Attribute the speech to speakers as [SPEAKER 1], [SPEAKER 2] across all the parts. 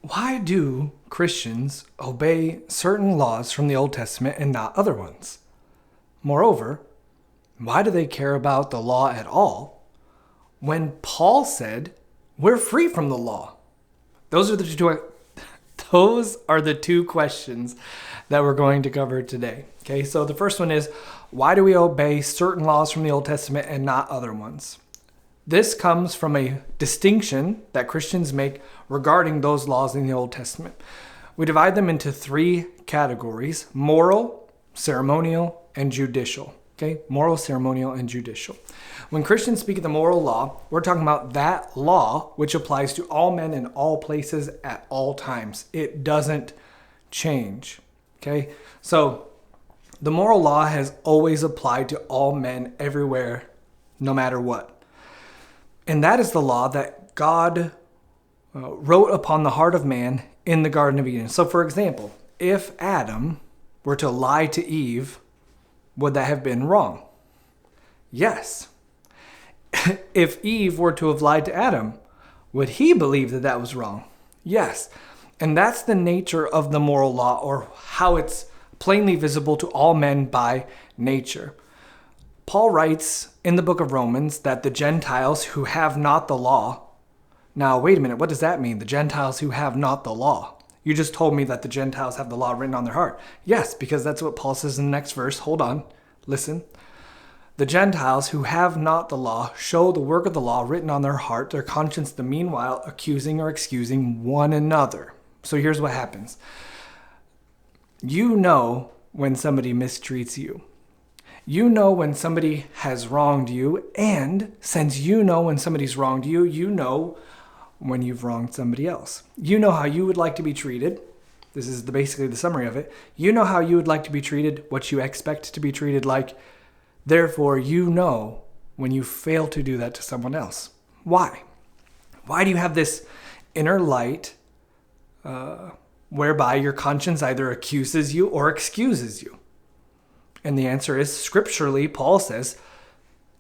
[SPEAKER 1] Why do Christians obey certain laws from the Old Testament and not other ones? Moreover, why do they care about the law at all when Paul said we're free from the law? Those are the two questions that we're going to cover today. Okay, so the first one is, why do we obey certain laws from the Old Testament and not other ones? This comes from a distinction that Christians make regarding those laws in the Old Testament. We divide them into three categories: moral, ceremonial, and judicial. Okay, moral, ceremonial, and judicial. When Christians speak of the moral law, we're talking about that law which applies to all men in all places at all times. It doesn't change. Okay, so the moral law has always applied to all men everywhere, no matter what. And that is the law that God wrote upon the heart of man in the Garden of Eden. So, for example, if Adam were to lie to Eve, would that have been wrong? Yes. If Eve were to have lied to Adam, would he believe that that was wrong? Yes. And that's the nature of the moral law, or how it's plainly visible to all men by nature. Paul writes in the book of Romans that the Gentiles who have not the law. Now, wait a minute, what does that mean? The Gentiles who have not the law. You just told me that the Gentiles have the law written on their heart. Yes, because that's what Paul says in the next verse. Hold on, listen. The Gentiles who have not the law show the work of the law written on their heart, their conscience, the meanwhile accusing or excusing one another. So here's what happens. You know when somebody mistreats you. You know when somebody has wronged you, and since you know when somebody's wronged you, you know when you've wronged somebody else. You know how you would like to be treated. This is basically the summary of it. You know how you would like to be treated, what you expect to be treated like. Therefore, you know when you fail to do that to someone else. Why? Why do you have this inner light whereby your conscience either accuses you or excuses you? And the answer is, scripturally, Paul says,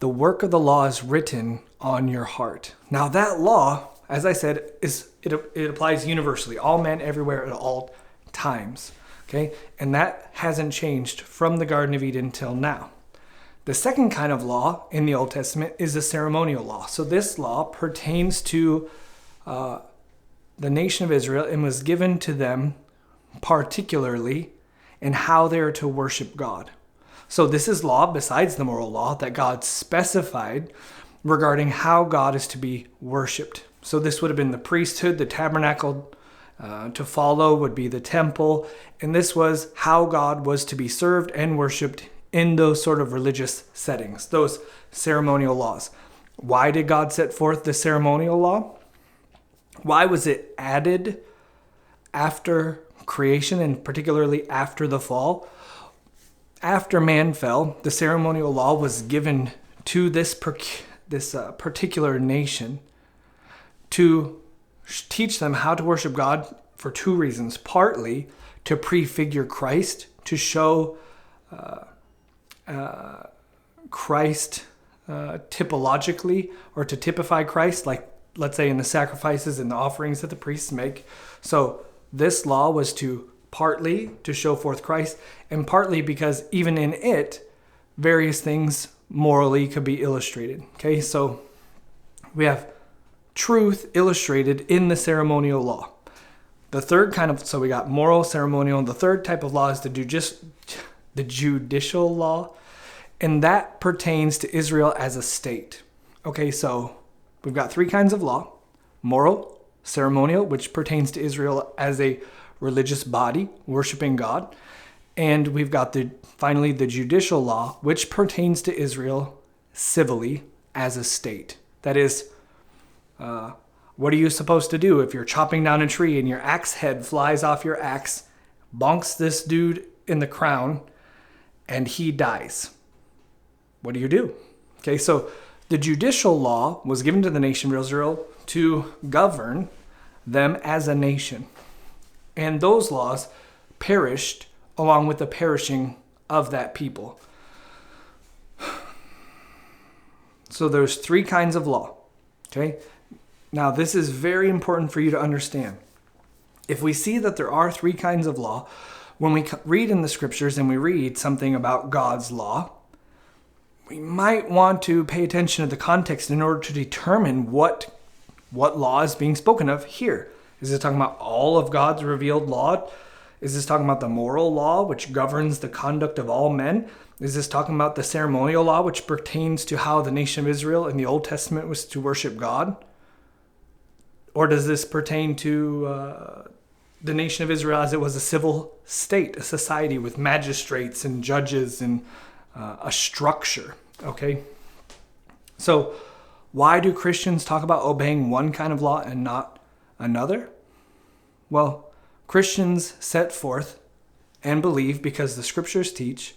[SPEAKER 1] the work of the law is written on your heart. Now that law, as I said, it applies universally, all men everywhere at all times. Okay? And that hasn't changed from the Garden of Eden till now. The second kind of law in the Old Testament is the ceremonial law. So this law pertains to the nation of Israel and was given to them particularly in how they are to worship God. So this is law besides the moral law that God specified regarding how God is to be worshipped. So this would have been the priesthood, the tabernacle to follow would be the temple. And this was how God was to be served and worshiped in those sort of religious settings, those ceremonial laws. Why did God set forth the ceremonial law? Why was it added after creation and particularly after the fall? After man fell, the ceremonial law was given to this particular nation to teach them how to worship God for two reasons. Partly to prefigure Christ, to show Christ typologically, or to typify Christ, like let's say in the sacrifices and the offerings that the priests make. So this law was partly to show forth Christ, and partly because even in it, various things morally could be illustrated. Okay, so we have truth illustrated in the ceremonial law. The third kind of, so we got moral, ceremonial, and the third type of law is the judicial law, and that pertains to Israel as a state. Okay, so we've got three kinds of law: moral, ceremonial, which pertains to Israel as a religious body worshiping God, and we've got finally the judicial law, which pertains to Israel civilly as a state. That is, what are you supposed to do if you're chopping down a tree and your axe head flies off your axe, bonks this dude in the crown, and he dies? What do you do? Okay, so the judicial law was given to the nation of Israel to govern them as a nation. And those laws perished along with the perishing of that people. So there's three kinds of law. Okay? Now this is very important for you to understand. If we see that there are three kinds of law, when we read in the scriptures and we read something about God's law, we might want to pay attention to the context in order to determine what law is being spoken of here. Is it talking about all of God's revealed law? Is this talking about the moral law, which governs the conduct of all men? Is this talking about the ceremonial law, which pertains to how the nation of Israel in the Old Testament was to worship God? Or does this pertain to the nation of Israel as it was a civil state, a society with magistrates and judges and a structure? Okay? So why do Christians talk about obeying one kind of law and not another? Well, Christians set forth and believe, because the scriptures teach,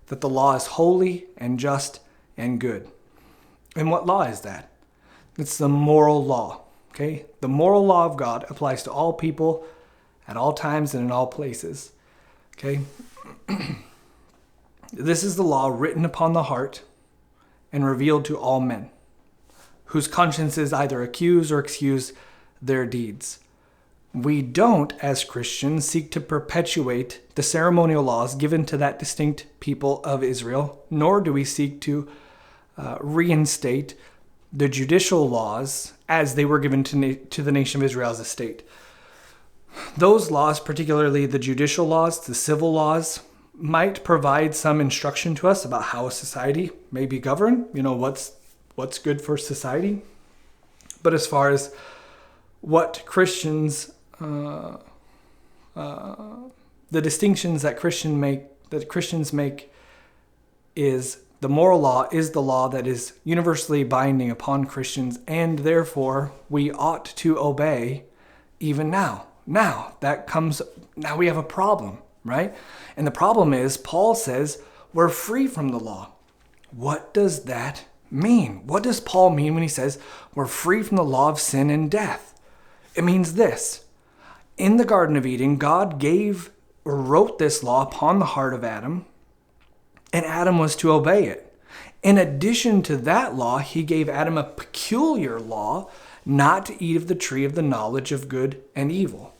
[SPEAKER 1] that the law is holy and just and good. And what law is that? It's the moral law. Okay? The moral law of God applies to all people at all times and in all places. Okay? This is the law written upon the heart and revealed to all men, whose consciences either accuse or excuse their deeds. We don't, as Christians, seek to perpetuate the ceremonial laws given to that distinct people of Israel, nor do we seek to reinstate the judicial laws as they were given to the nation of Israel as a state. Those laws, particularly the judicial laws, the civil laws, might provide some instruction to us about how a society may be governed, what's good for society. But as far as what Christians, the distinctions that Christians make is the moral law is the law that is universally binding upon Christians, and therefore we ought to obey even now. Now we have a problem, right? And the problem is, Paul says we're free from the law. What does that mean? What does Paul mean when he says we're free from the law of sin and death? It means this. In the Garden of Eden, God gave or wrote this law upon the heart of Adam, and Adam was to obey it. In addition to that law, he gave Adam a peculiar law not to eat of the tree of the knowledge of good and evil.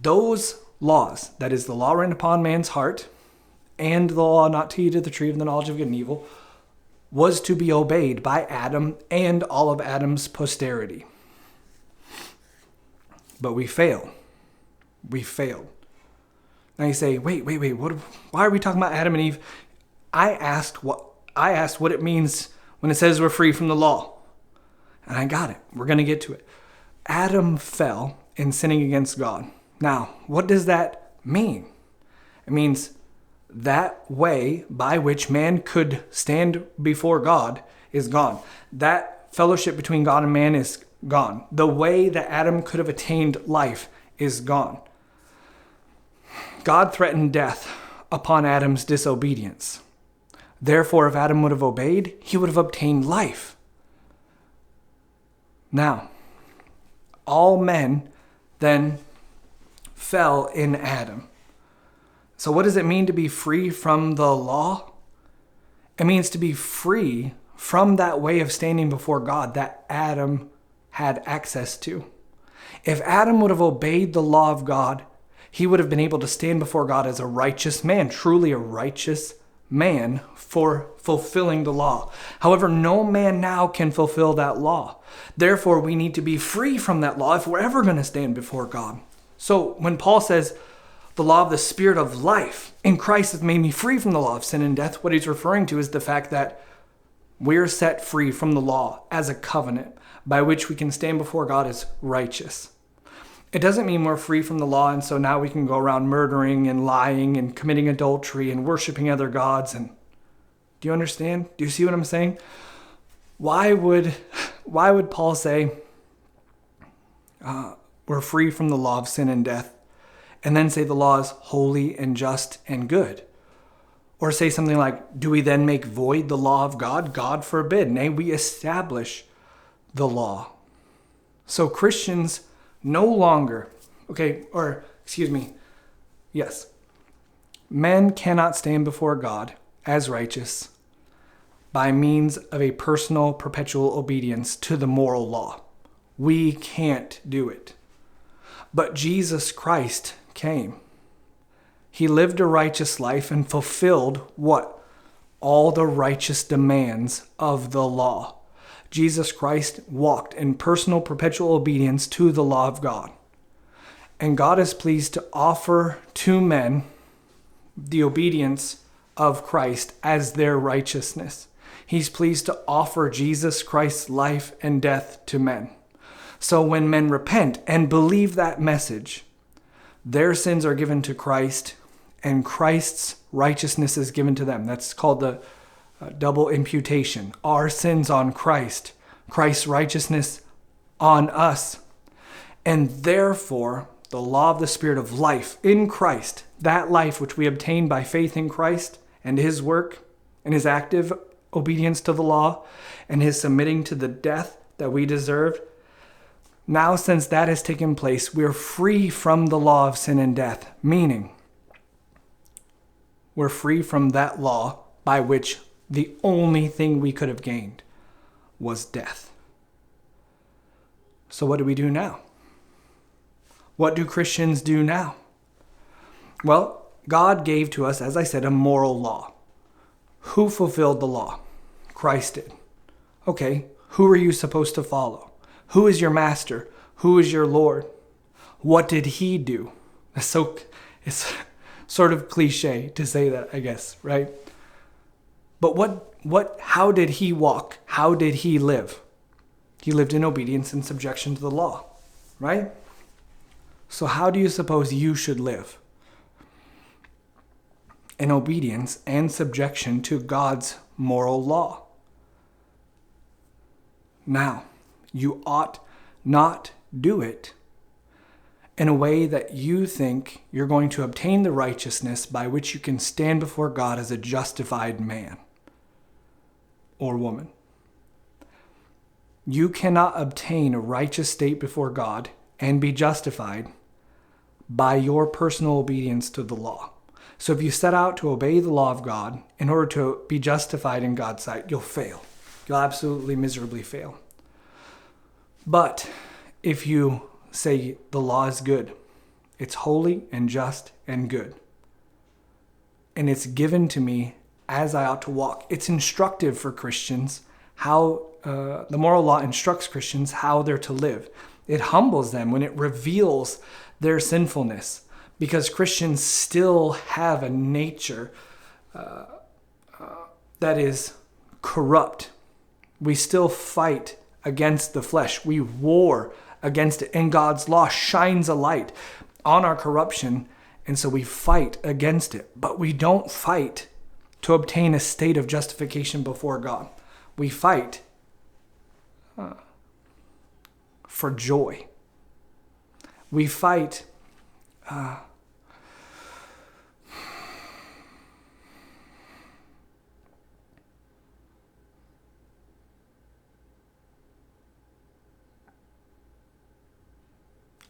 [SPEAKER 1] Those laws, that is the law written upon man's heart, and the law not to eat of the tree of the knowledge of good and evil, was to be obeyed by Adam and all of Adam's posterity. But we failed. We failed. Now you say, wait, why are we talking about Adam and Eve? I asked what it means when it says we're free from the law. And I got it. We're going to get to it. Adam fell in sinning against God. Now, what does that mean? It means that way by which man could stand before God is gone. That fellowship between God and man is gone. The way that Adam could have attained life is gone. God threatened death upon Adam's disobedience. Therefore, if Adam would have obeyed, he would have obtained life. Now, all men then fell in Adam. So what does it mean to be free from the law? It means to be free from that way of standing before God that Adam had access to. If Adam would have obeyed the law of God, he would have been able to stand before God as a righteous man, truly a righteous man for fulfilling the law. However, no man now can fulfill that law. Therefore, we need to be free from that law if we're ever going to stand before God. So when Paul says, the law of the Spirit of life in Christ has made me free from the law of sin and death, what he's referring to is the fact that we're set free from the law as a covenant by which we can stand before God as righteous. It doesn't mean we're free from the law and so now we can go around murdering and lying and committing adultery and worshiping other gods. And do you understand? Do you see what I'm saying? Why would Paul say we're free from the law of sin and death and then say the law is holy and just and good? Or say something like, do we then make void the law of God? God forbid. Nay, we establish the law. So Christians no longer, men cannot stand before God as righteous by means of a personal perpetual obedience to the moral law. We can't do it. But Jesus Christ came. He lived a righteous life and fulfilled what? All the righteous demands of the law. Jesus Christ walked in personal perpetual obedience to the law of God. And God is pleased to offer to men the obedience of Christ as their righteousness. He's pleased to offer Jesus Christ's life and death to men. So when men repent and believe that message, their sins are given to Christ and Christ's righteousness is given to them. That's called the double imputation. Our sins on Christ, Christ's righteousness on us. And therefore, the law of the Spirit of life in Christ, that life which we obtain by faith in Christ and his work and his active obedience to the law and his submitting to the death that we deserved. Now, since that has taken place, we are free from the law of sin and death, meaning we're free from that law by which the only thing we could have gained was death. So what do we do now? What do Christians do now? Well, God gave to us, as I said, a moral law. Who fulfilled the law? Christ did. Okay, who are you supposed to follow? Who is your master? Who is your Lord? What did he do? It's sort of cliche to say that, I guess, right? But how did he walk? How did he live? He lived in obedience and subjection to the law, right? So how do you suppose you should live? In obedience and subjection to God's moral law. Now, you ought not do it in a way that you think you're going to obtain the righteousness by which you can stand before God as a justified man or woman. You cannot obtain a righteous state before God and be justified by your personal obedience to the law. So if you set out to obey the law of God in order to be justified in God's sight, you'll fail. You'll absolutely miserably fail. But if you say the law is good, it's holy and just and good, and it's given to me as I ought to walk, it's instructive for Christians how the moral law instructs Christians how they're to live. It humbles them when it reveals their sinfulness, because Christians still have a nature that is corrupt. We still fight against the flesh. We war against it, and God's law shines a light on our corruption, and so we fight against it. But we don't fight to obtain a state of justification before God. We fight for joy. We fight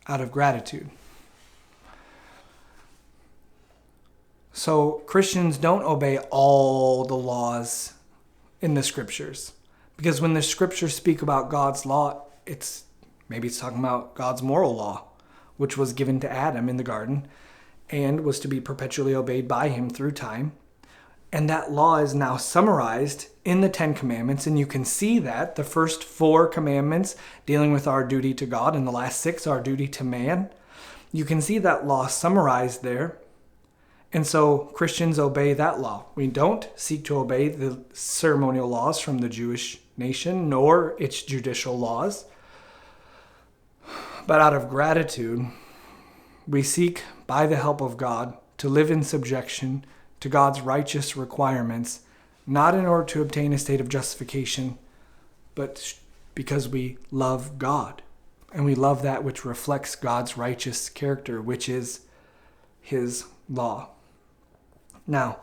[SPEAKER 1] out of gratitude. So Christians don't obey all the laws in the scriptures, because when the scriptures speak about God's law, maybe it's talking about God's moral law, which was given to Adam in the garden and was to be perpetually obeyed by him through time. And that law is now summarized in the 10 Commandments, and you can see that the first 4 commandments dealing with our duty to God and the last 6 our duty to man. You can see that law summarized there. And so Christians obey that law. We don't seek to obey the ceremonial laws from the Jewish nation, nor its judicial laws. But out of gratitude, we seek, by the help of God, to live in subjection to God's righteous requirements, not in order to obtain a state of justification, but because we love God. And we love that which reflects God's righteous character, which is his law. Now,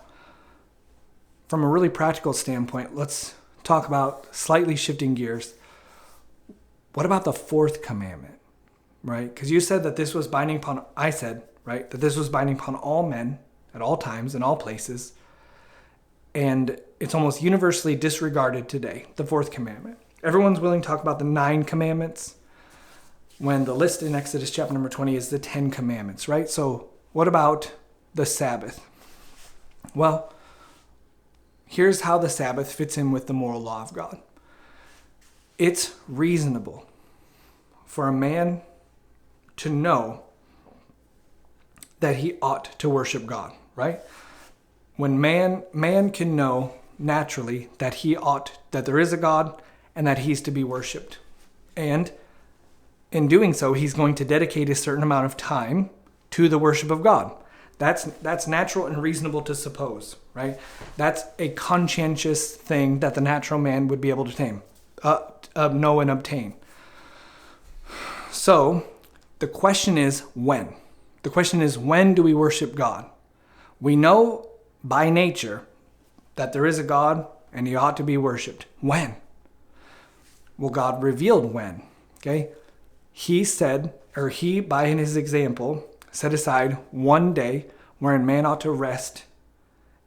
[SPEAKER 1] from a really practical standpoint, let's talk about slightly shifting gears. What about the 4th commandment, right? Because you said that this was binding upon, I said, right, that this was binding upon all men at all times, in all places. And it's almost universally disregarded today, the 4th commandment. Everyone's willing to talk about the 9 commandments. when the list in Exodus chapter number 20 is the 10 commandments, right? So what about the Sabbath? Well, here's how the Sabbath fits in with the moral law of God. It's reasonable for a man to know that he ought to worship God, right? When man can know naturally that that there is a God and that he's to be worshiped. And in doing so, he's going to dedicate a certain amount of time to the worship of God. That's natural and reasonable to suppose, right? That's a conscientious thing that the natural man would be able to know and obtain. So the question is when? The question is, when do we worship God? We know by nature that there is a God and he ought to be worshiped. When? Well, God revealed when, okay? He by his example, set aside one day wherein man ought to rest,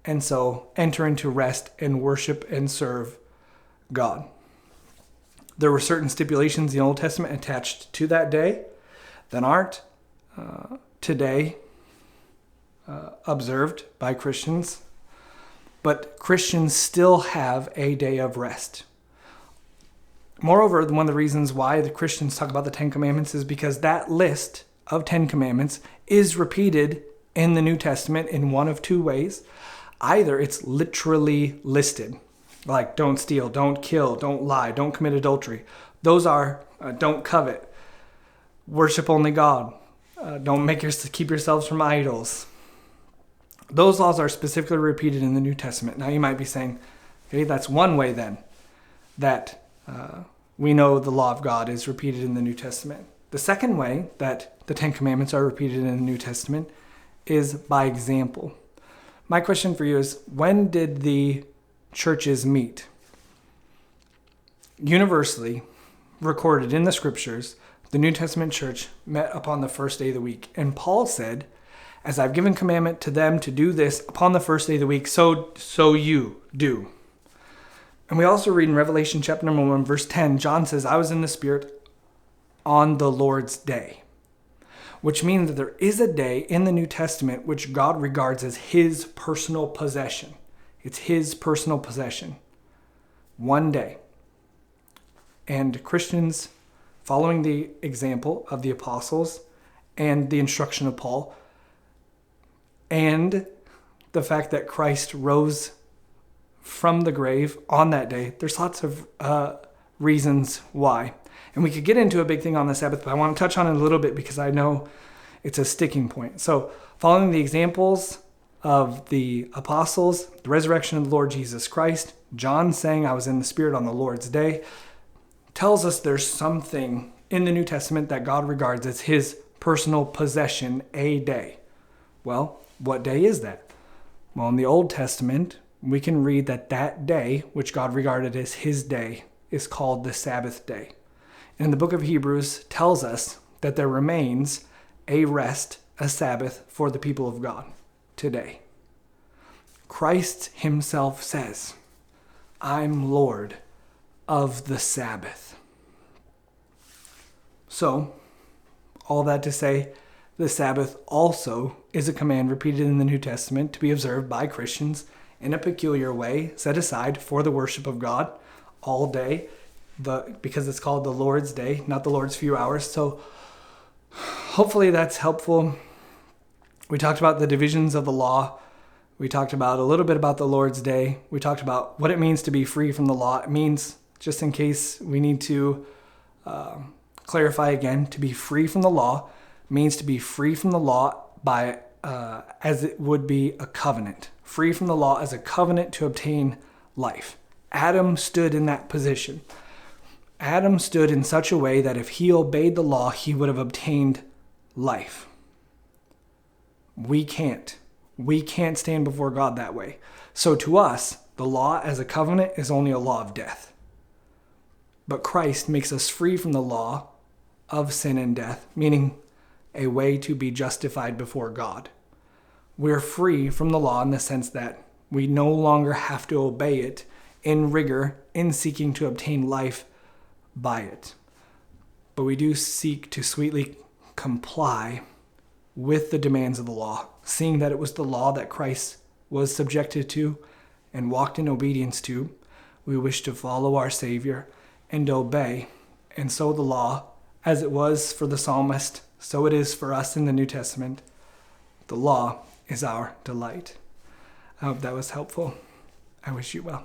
[SPEAKER 1] and so enter into rest and worship and serve God. There were certain stipulations in the Old Testament attached to that day that aren't today observed by Christians, but Christians still have a day of rest. Moreover, one of the reasons why the Christians talk about the 10 Commandments is because that list of 10 Commandments is repeated in the New Testament in one of two ways. Either it's literally listed, like don't steal, don't kill, don't lie, don't commit adultery. Those are don't covet, worship only God, keep yourselves from idols. Those laws are specifically repeated in the New Testament. Now you might be saying, okay, that's one way then that we know the law of God is repeated in the New Testament. The second way that the 10 Commandments are repeated in the New Testament is by example. My question for you is, when did the churches meet? Universally recorded in the scriptures, the New Testament church met upon the first day of the week. And Paul said, as I've given commandment to them to do this upon the first day of the week, so you do. And we also read in Revelation chapter number 1, verse 10, John says, I was in the Spirit on the Lord's day. Which means that there is a day in the New Testament which God regards as his personal possession. It's his personal possession. One day. And Christians, following the example of the apostles and the instruction of Paul, and the fact that Christ rose from the grave on that day, there's lots of reasons why. And we could get into a big thing on the Sabbath, but I want to touch on it a little bit because I know it's a sticking point. So following the examples of the apostles, the resurrection of the Lord Jesus Christ, John saying I was in the Spirit on the Lord's day, tells us there's something in the New Testament that God regards as his personal possession, a day. Well, what day is that? Well, in the Old Testament, we can read that day, which God regarded as his day, is called the Sabbath day. And the book of Hebrews tells us that there remains a rest, a Sabbath for the people of God today. Christ himself says, I'm Lord of the Sabbath. So, all that to say, the Sabbath also is a command repeated in the New Testament to be observed by Christians in a peculiar way, set aside for the worship of God all day, because it's called the Lord's Day, not the Lord's few hours. So hopefully that's helpful. We talked about the divisions of the law. We talked about a little bit about the Lord's Day. We talked about what it means to be free from the law. It means, just in case we need to clarify again, to be free from the law means to be free from the law by as it would be a covenant. Free from the law as a covenant to obtain life. Adam stood in that position. Adam stood in such a way that if he obeyed the law, he would have obtained life. We can't. We can't stand before God that way. So to us, the law as a covenant is only a law of death. But Christ makes us free from the law of sin and death, meaning a way to be justified before God. We're free from the law in the sense that we no longer have to obey it in rigor in seeking to obtain life by it. but we do seek to sweetly comply with the demands of the law, seeing that it was the law that Christ was subjected to and walked in obedience to. We wish to follow our Savior and obey. And so the law, as it was for the psalmist, so it is for us in the New Testament. The law is our delight. I hope that was helpful. I wish you well.